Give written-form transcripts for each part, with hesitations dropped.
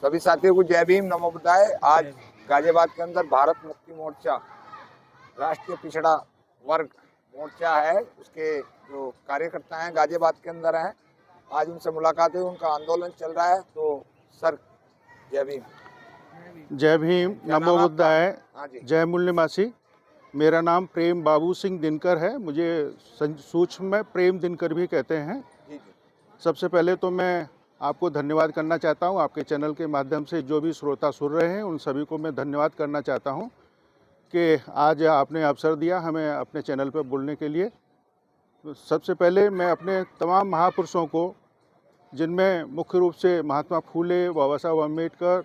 सभी साथियों को जय भीम, नमो बुद्धाय। आज गाजियाबाद के अंदर भारत मुक्ति मोर्चा राष्ट्रीय पिछड़ा वर्ग मोर्चा है, उसके जो कार्यकर्ता हैं गाजियाबाद के अंदर हैं। आज उनसे मुलाकात हुई, उनका आंदोलन चल रहा है। तो सर, जय भीम। जय भीम, नमो बुद्धाय, हाँ जी। जय मूल्यमासी। मेरा नाम प्रेम बाबू सिंह दिनकर है। मुझे सूक्ष्म में प्रेम दिनकर भी कहते हैं। जी जी। सबसे पहले तो मैं आपको धन्यवाद करना चाहता हूं। आपके चैनल के माध्यम से जो भी श्रोता सुन रहे हैं उन सभी को मैं धन्यवाद करना चाहता हूं कि आज आपने अवसर दिया हमें अपने चैनल पर बोलने के लिए। सबसे पहले मैं अपने तमाम महापुरुषों को, जिनमें मुख्य रूप से महात्मा फूले, बाबा साहब अम्बेडकर,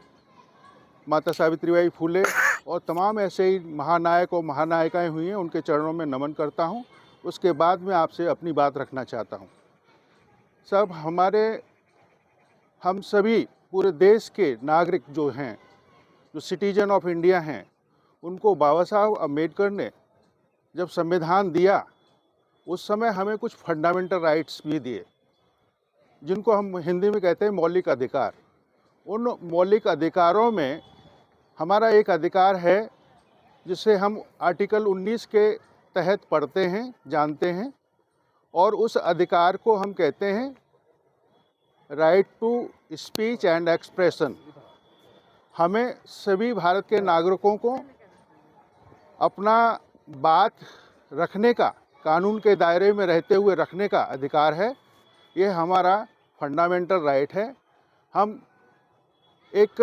माता सावित्रीबाई फूले और तमाम ऐसे ही महानायक और महानायिकाएँ हुई हैं, उनके चरणों में नमन करता हूं। उसके बाद मैं आपसे अपनी बात रखना चाहता हूं। सब हम सभी पूरे देश के नागरिक जो हैं, जो सिटीजन ऑफ इंडिया हैं, उनको बाबा साहब अम्बेडकर ने जब संविधान दिया उस समय हमें कुछ फंडामेंटल राइट्स भी दिए, जिनको हम हिंदी में कहते हैं मौलिक अधिकार। उन मौलिक अधिकारों में हमारा एक अधिकार है जिसे हम आर्टिकल 19 के तहत पढ़ते हैं, जानते हैं, और उस अधिकार को हम कहते हैं right to speech and expression. हमें सभी भारत के नागरिकों को अपना बात रखने का, कानून के दायरे में रहते हुए रखने का अधिकार है। ये हमारा फंडामेंटल राइट है। हम एक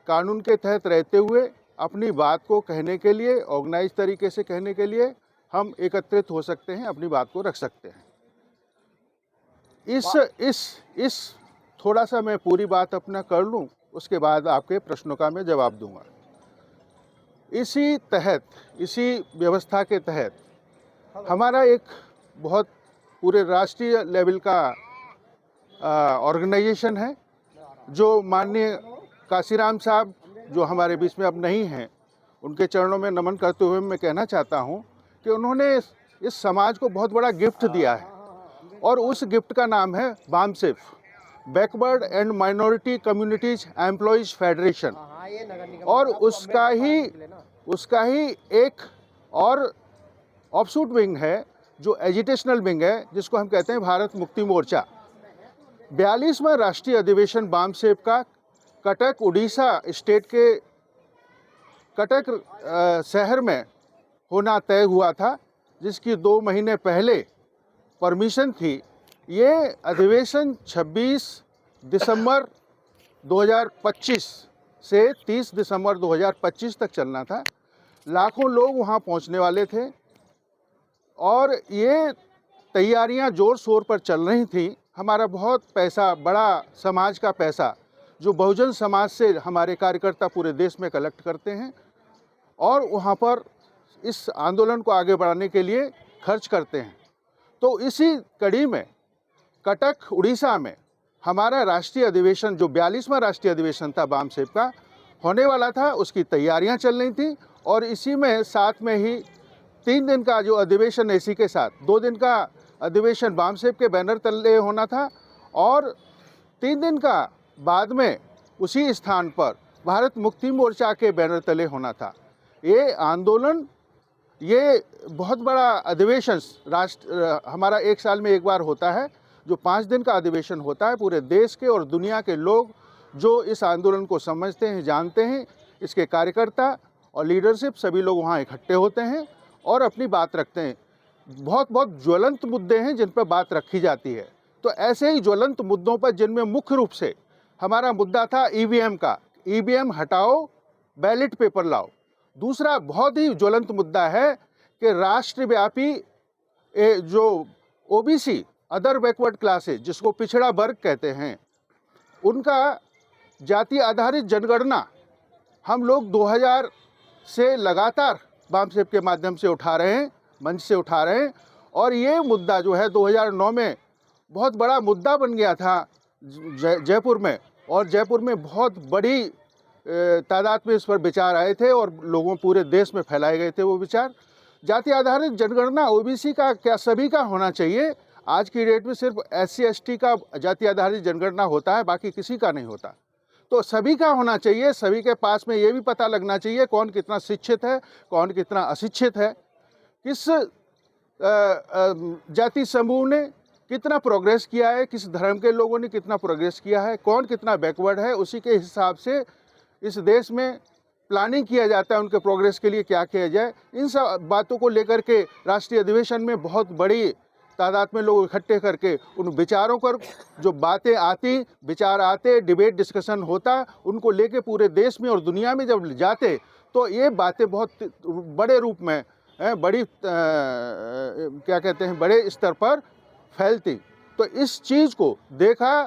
कानून के तहत रहते हुए अपनी बात को कहने के लिए, ऑर्गेनाइज तरीके से कहने के लिए हम एकत्रित हो सकते हैं, अपनी बात को रख सकते हैं। इस थोड़ा सा मैं पूरी बात अपना कर लूं, उसके बाद आपके प्रश्नों का मैं जवाब दूंगा। इसी व्यवस्था के तहत हमारा एक बहुत पूरे राष्ट्रीय लेवल का ऑर्गेनाइजेशन है, जो माननीय काशीराम साहब, जो हमारे बीच में अब नहीं हैं, उनके चरणों में नमन करते हुए मैं कहना चाहता हूं कि उन्होंने इस समाज को बहुत बड़ा गिफ्ट दिया है, और उस गिफ्ट का नाम है BAMCEF, backward and minority communities employees federation. और उसका ही एक और ऑफशूट विंग है, जो एजिटेशनल विंग है, जिसको हम कहते हैं भारत मुक्ति मोर्चा। 42वां राष्ट्रीय अधिवेशन बामसेफ का कटक, उड़ीसा स्टेट के कटक शहर में होना तय हुआ था, जिसकी 2 महीने पहले परमिशन थी। ये अधिवेशन 26 दिसंबर 2025 से 30 दिसंबर 2025 तक चलना था। लाखों लोग वहाँ पहुँचने वाले थे और ये तैयारियां ज़ोर शोर पर चल रही थी। हमारा बहुत पैसा, बड़ा समाज का पैसा, जो बहुजन समाज से हमारे कार्यकर्ता पूरे देश में कलेक्ट करते हैं और वहाँ पर इस आंदोलन को आगे बढ़ाने के लिए खर्च करते हैं। तो इसी कड़ी में कटक, उड़ीसा में हमारा राष्ट्रीय अधिवेशन, जो 42वां राष्ट्रीय अधिवेशन था बामसेफ का, होने वाला था। उसकी तैयारियां चल रही थी और इसी में साथ में ही 3 दिन का जो अधिवेशन, इसी के साथ 2 दिन का अधिवेशन बामसेफ के बैनर तले होना था, और 3 दिन का बाद में उसी स्थान पर भारत मुक्ति मोर्चा के बैनर तले होना था। ये आंदोलन, ये बहुत बड़ा अधिवेशन हमारा 1 साल में एक बार होता है, जो 5 दिन का अधिवेशन होता है। पूरे देश के और दुनिया के लोग जो इस आंदोलन को समझते हैं, जानते हैं, इसके कार्यकर्ता और लीडरशिप सभी लोग वहाँ इकट्ठे होते हैं और अपनी बात रखते हैं। बहुत ज्वलंत मुद्दे हैं जिन पर बात रखी जाती है। तो ऐसे ही ज्वलंत मुद्दों पर, जिनमें मुख्य रूप से हमारा मुद्दा था ईवीएम का, ईवीएम हटाओ, बैलेट पेपर लाओ। दूसरा बहुत ही ज्वलंत मुद्दा है कि राष्ट्रव्यापी जो ओबीसी, अदर बैकवर्ड क्लासेज, जिसको पिछड़ा वर्ग कहते हैं, उनका जाति आधारित जनगणना हम लोग 2000 से लगातार बामसेफ के माध्यम से उठा रहे हैं, मंच से उठा रहे हैं। और ये मुद्दा जो है 2009 में बहुत बड़ा मुद्दा बन गया था जयपुर में, और जयपुर में बहुत बड़ी तादाद में इस पर विचार आए थे और लोगों, पूरे देश में फैलाए गए थे वो विचार। जाति आधारित जनगणना ओबीसी का क्या सभी का होना चाहिए? आज की डेट में सिर्फ SC ST का जाति आधारित जनगणना होता है, बाकी किसी का नहीं होता। तो सभी का होना चाहिए, सभी के पास में ये भी पता लगना चाहिए कौन कितना शिक्षित है, कौन कितना अशिक्षित है, किस जाति समूह ने कितना प्रोग्रेस किया है, किस धर्म के लोगों ने कितना प्रोग्रेस किया है, कौन कितना बैकवर्ड है। उसी के हिसाब से इस देश में प्लानिंग किया जाता है, उनके प्रोग्रेस के लिए क्या किया जाए। इन सब बातों को लेकर के राष्ट्रीय अधिवेशन में बहुत बड़ी तादाद में लोग इकट्ठे करके उन विचारों पर जो बातें आती, विचार आते, डिबेट डिस्कशन होता, उनको लेके पूरे देश में और दुनिया में जब जाते तो ये बातें बहुत बड़े रूप में बड़ी क्या कहते हैं, बड़े स्तर पर फैलती। तो इस चीज़ को देखा,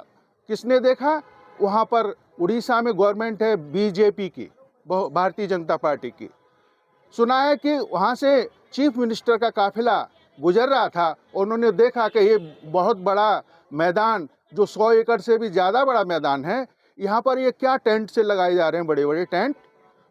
किसने देखा? वहाँ पर उड़ीसा में गवर्नमेंट है बीजेपी की, भारतीय जनता पार्टी की। सुना है कि वहाँ से चीफ मिनिस्टर का काफिला गुजर रहा था, उन्होंने देखा कि ये बहुत बड़ा मैदान, जो 100 एकड़ से भी ज़्यादा बड़ा मैदान है, यहाँ पर ये क्या टेंट से लगाए जा रहे हैं, बड़े बड़े टेंट।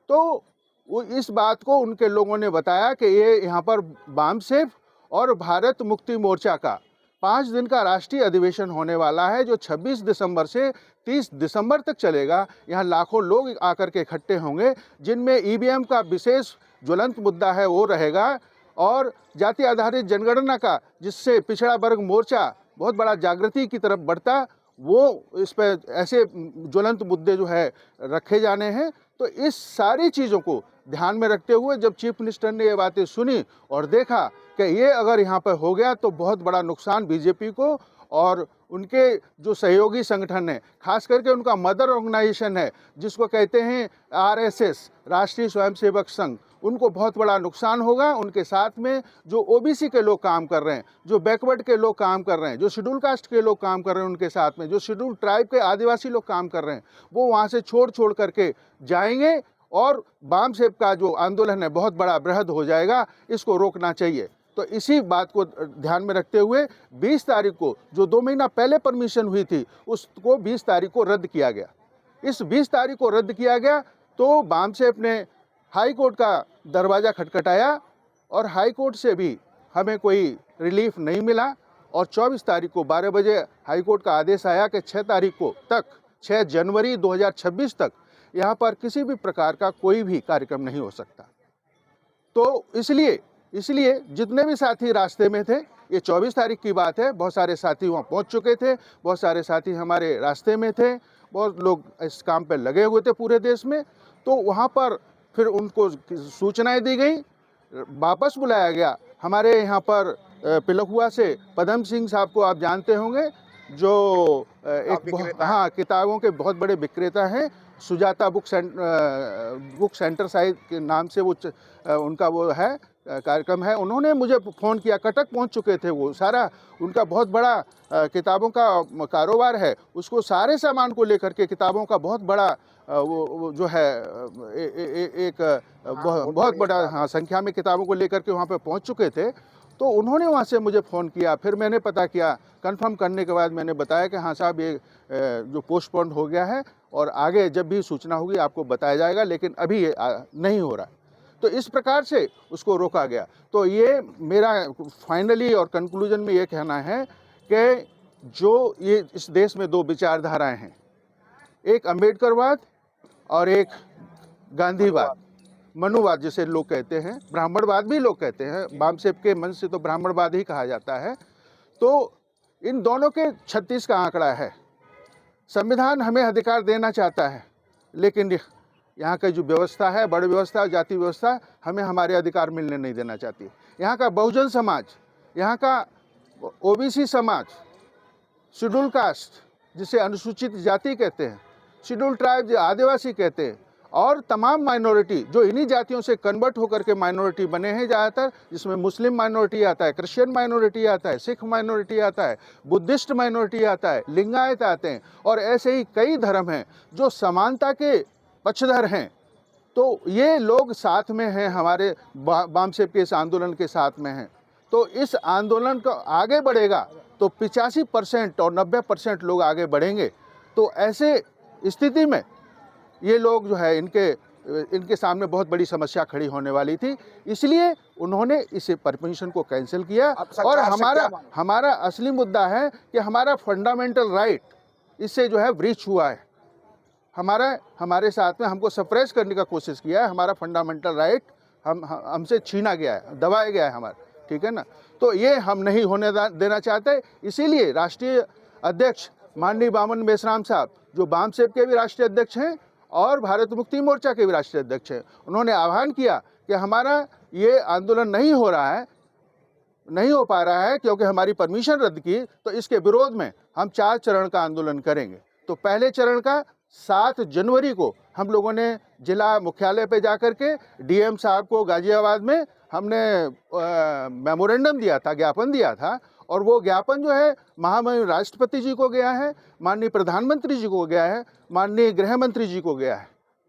तो वो इस बात को उनके लोगों ने बताया कि ये यहाँ पर बामसेफ और भारत मुक्ति मोर्चा का 5 दिन का राष्ट्रीय अधिवेशन होने वाला है, जो 26 दिसंबर से 30 दिसंबर तक चलेगा। यहाँ लाखों लोग आकर के इकट्ठे होंगे, जिनमें ईवीएम का विशेष ज्वलंत मुद्दा है वो रहेगा, और जाति आधारित जनगणना का, जिससे पिछड़ा वर्ग मोर्चा बहुत बड़ा जागृति की तरफ बढ़ता, वो इस पर ऐसे ज्वलंत मुद्दे जो है रखे जाने हैं। तो इस सारी चीज़ों को ध्यान में रखते हुए जब चीफ मिनिस्टर ने ये बातें सुनी और देखा कि ये अगर यहाँ पर हो गया तो बहुत बड़ा नुकसान बीजेपी को और उनके जो सहयोगी संगठन है, खास करके उनका मदर ऑर्गेनाइजेशन है जिसको कहते हैं आरएसएस, राष्ट्रीय स्वयंसेवक संघ, उनको बहुत बड़ा नुकसान होगा। उनके साथ में जो ओबीसी के लोग काम कर रहे हैं, जो बैकवर्ड के लोग काम कर रहे हैं, जो शेड्यूल कास्ट के लोग काम कर रहे हैं, उनके साथ में जो शेड्यूल ट्राइब के आदिवासी लोग काम कर रहे हैं, वो वहाँ से छोड़ करके जाएंगे और बामसेफ का जो आंदोलन है बहुत बड़ा बृहद हो जाएगा। इसको रोकना चाहिए। तो इसी बात को ध्यान में रखते हुए 20 तारीख को, जो 2 महीना पहले परमिशन हुई थी, उसको 20 तारीख को रद्द किया गया। इस 20 तारीख को रद्द किया गया तो बामसेफ ने हाई कोर्ट का दरवाज़ा खटखटाया और हाई कोर्ट से भी हमें कोई रिलीफ नहीं मिला। और 24 तारीख को 12 बजे हाई कोर्ट का आदेश आया कि 6 तारीख को तक, 6 जनवरी 2026 तक यहाँ पर किसी भी प्रकार का कोई भी कार्यक्रम नहीं हो सकता। तो इसलिए जितने भी साथी रास्ते में थे, ये 24 तारीख की बात है, बहुत सारे साथी वहाँ पहुँच चुके थे, बहुत सारे साथी हमारे रास्ते में थे, बहुत लोग इस काम पे लगे हुए थे पूरे देश में। तो वहाँ पर फिर उनको सूचनाएं दी गई, वापस बुलाया गया। हमारे यहाँ पर पिलखुआ से पदम सिंह साहब को आप जानते होंगे, जो एक किताबों के बहुत बड़े विक्रेता हैं, सुजाता बुक सेंटर साइड के नाम से वो उनका वो है कार्यक्रम है। उन्होंने मुझे फ़ोन किया, कटक पहुंच चुके थे वो, सारा उनका बहुत बड़ा किताबों का कारोबार है, उसको सारे सामान को लेकर के किताबों का बहुत बड़ा वो जो है एक बहुत बड़ा संख्या में किताबों को लेकर के वहाँ पे पहुँच चुके थे। तो उन्होंने वहाँ से मुझे फ़ोन किया, फिर मैंने पता किया, कंफर्म करने के बाद मैंने बताया कि हाँ साहब, ये जो पोस्टपोन्ड हो गया है और आगे जब भी सूचना होगी आपको बताया जाएगा, लेकिन अभी ये नहीं हो रहा है। तो इस प्रकार से उसको रोका गया। तो ये मेरा फाइनली और कंक्लूजन में ये कहना है कि जो ये इस देश में 2 विचारधाराएं हैं, एक अम्बेडकरवाद और एक गांधीवाद, मनुवाद जिसे लोग कहते हैं, ब्राह्मणवाद भी लोग कहते हैं, बामसेफ के मन से तो ब्राह्मणवाद ही कहा जाता है। तो इन दोनों के 36 का आंकड़ा है। संविधान हमें अधिकार देना चाहता है, लेकिन यहाँ की जो व्यवस्था है, बड़ी व्यवस्था, जाति व्यवस्था, हमें हमारे अधिकार मिलने नहीं देना चाहती। यहाँ का बहुजन समाज, यहाँ का ओबीसी समाज, शेड्यूल कास्ट जिसे अनुसूचित जाति कहते हैं, शेड्यूल ट्राइब आदिवासी कहते हैं, और तमाम माइनॉरिटी जो इन्हीं जातियों से कन्वर्ट होकर के माइनॉरिटी बने हैं ज़्यादातर, जिसमें मुस्लिम माइनॉरिटी आता है, क्रिश्चियन माइनॉरिटी आता है, सिख माइनॉरिटी आता है, बुद्धिस्ट माइनॉरिटी आता है, लिंगायत आते हैं, और ऐसे ही कई धर्म हैं जो समानता के पक्षधर हैं। तो ये लोग साथ में हैं, हमारे बामसेफ के इस आंदोलन के साथ में हैं। तो इस आंदोलन को आगे बढ़ेगा तो 85% और 90% लोग आगे बढ़ेंगे। तो ऐसे स्थिति में ये लोग जो है, इनके सामने बहुत बड़ी समस्या खड़ी होने वाली थी, इसलिए उन्होंने इस परमिशन को कैंसिल किया। और हमारा असली मुद्दा है कि हमारा फंडामेंटल राइट इससे जो है ब्रीच हुआ है। हमारे साथ में हमको सप्रेस करने का कोशिश किया है। हमारा फंडामेंटल राइट हमसे छीना गया है, दबाया गया है हमारा, ठीक है ना। तो ये हम नहीं होने देना चाहते। इसीलिए राष्ट्रीय अध्यक्ष माननीय बामन मेश्राम साहब, जो वामसेप के भी राष्ट्रीय अध्यक्ष हैं और भारत मुक्ति मोर्चा के भी राष्ट्रीय अध्यक्ष हैं, उन्होंने आह्वान किया कि हमारा ये आंदोलन नहीं हो पा रहा है क्योंकि हमारी परमिशन रद्द की, तो इसके विरोध में हम 4 चरण का आंदोलन करेंगे। तो पहले चरण का 7 जनवरी को हम लोगों ने जिला मुख्यालय पे जाकर के डीएम साहब को गाजियाबाद में हमने मेमोरेंडम दिया था, ज्ञापन दिया था, और वो ज्ञापन जो है महामहिम राष्ट्रपति जी को गया है, माननीय प्रधानमंत्री जी को गया है, माननीय गृह मंत्री जी को गया है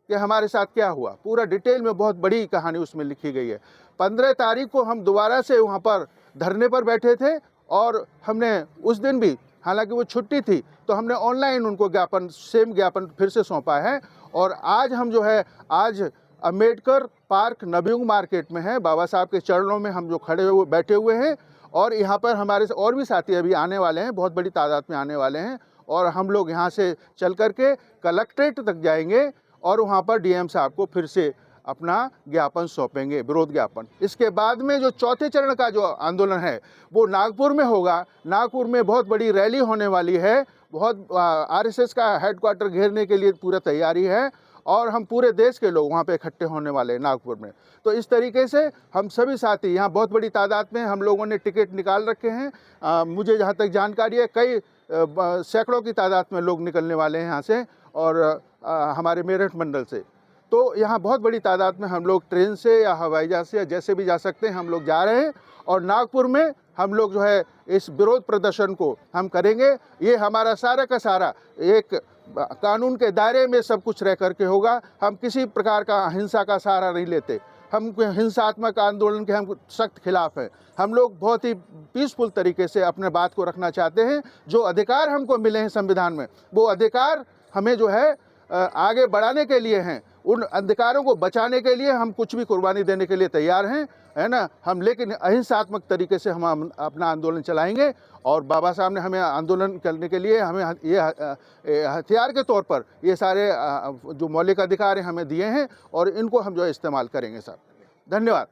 कि हमारे साथ क्या हुआ। पूरा डिटेल में बहुत बड़ी कहानी उसमें लिखी गई है। 15 तारीख को हम दोबारा से वहाँ पर धरने पर बैठे थे और हमने उस दिन भी, हालांकि वो छुट्टी थी, तो हमने ऑनलाइन उनको सेम ज्ञापन फिर से सौंपा है। और आज हम जो है, आज अम्बेडकर पार्क नवयुग मार्केट में है, बाबा साहब के चरणों में हम जो बैठे हुए हैं। और यहाँ पर हमारे और भी साथी अभी आने वाले हैं, बहुत बड़ी तादाद में आने वाले हैं, और हम लोग यहाँ से चल करके कलेक्ट्रेट तक जाएंगे और वहाँ पर डीएम साहब को फिर से अपना ज्ञापन सौंपेंगे, विरोध ज्ञापन। इसके बाद में जो चौथे चरण का जो आंदोलन है वो नागपुर में होगा। नागपुर में बहुत बड़ी रैली होने वाली है, बहुत आरएसएस का हेडक्वार्टर घेरने के लिए पूरा तैयारी है, और हम पूरे देश के लोग वहाँ पे इकट्ठे होने वाले हैं नागपुर में। तो इस तरीके से हम सभी साथी यहाँ बहुत बड़ी तादाद में हम लोगों ने टिकट निकाल रखे हैं। मुझे जहाँ तक जानकारी है, कई सैकड़ों की तादाद में लोग निकलने वाले हैं यहाँ से, और हमारे मेरठ मंडल से। तो यहाँ बहुत बड़ी तादाद में हम लोग ट्रेन से या हवाई जहाज से या जैसे भी जा सकते हैं हम लोग जा रहे हैं, और नागपुर में हम लोग जो है इस विरोध प्रदर्शन को हम करेंगे। ये हमारा सारा का सारा एक कानून के दायरे में सब कुछ रह करके होगा। हम किसी प्रकार का हिंसा का सहारा नहीं लेते। हम हिंसात्मक आंदोलन के हम सख्त खिलाफ हैं। हम लोग बहुत ही पीसफुल तरीके से अपने बात को रखना चाहते हैं। जो अधिकार हमको मिले हैं संविधान में, वो अधिकार हमें जो है आगे बढ़ाने के लिए हैं। उन अधिकारों को बचाने के लिए हम कुछ भी कुर्बानी देने के लिए तैयार हैं, है ना। हम लेकिन अहिंसात्मक तरीके से हम अपना आंदोलन चलाएंगे, और बाबा साहब ने हमें आंदोलन करने के लिए हमें ये हथियार के तौर पर ये सारे जो मौलिक अधिकार हैं हमें दिए हैं, और इनको हम जो है इस्तेमाल करेंगे साहब। धन्यवाद।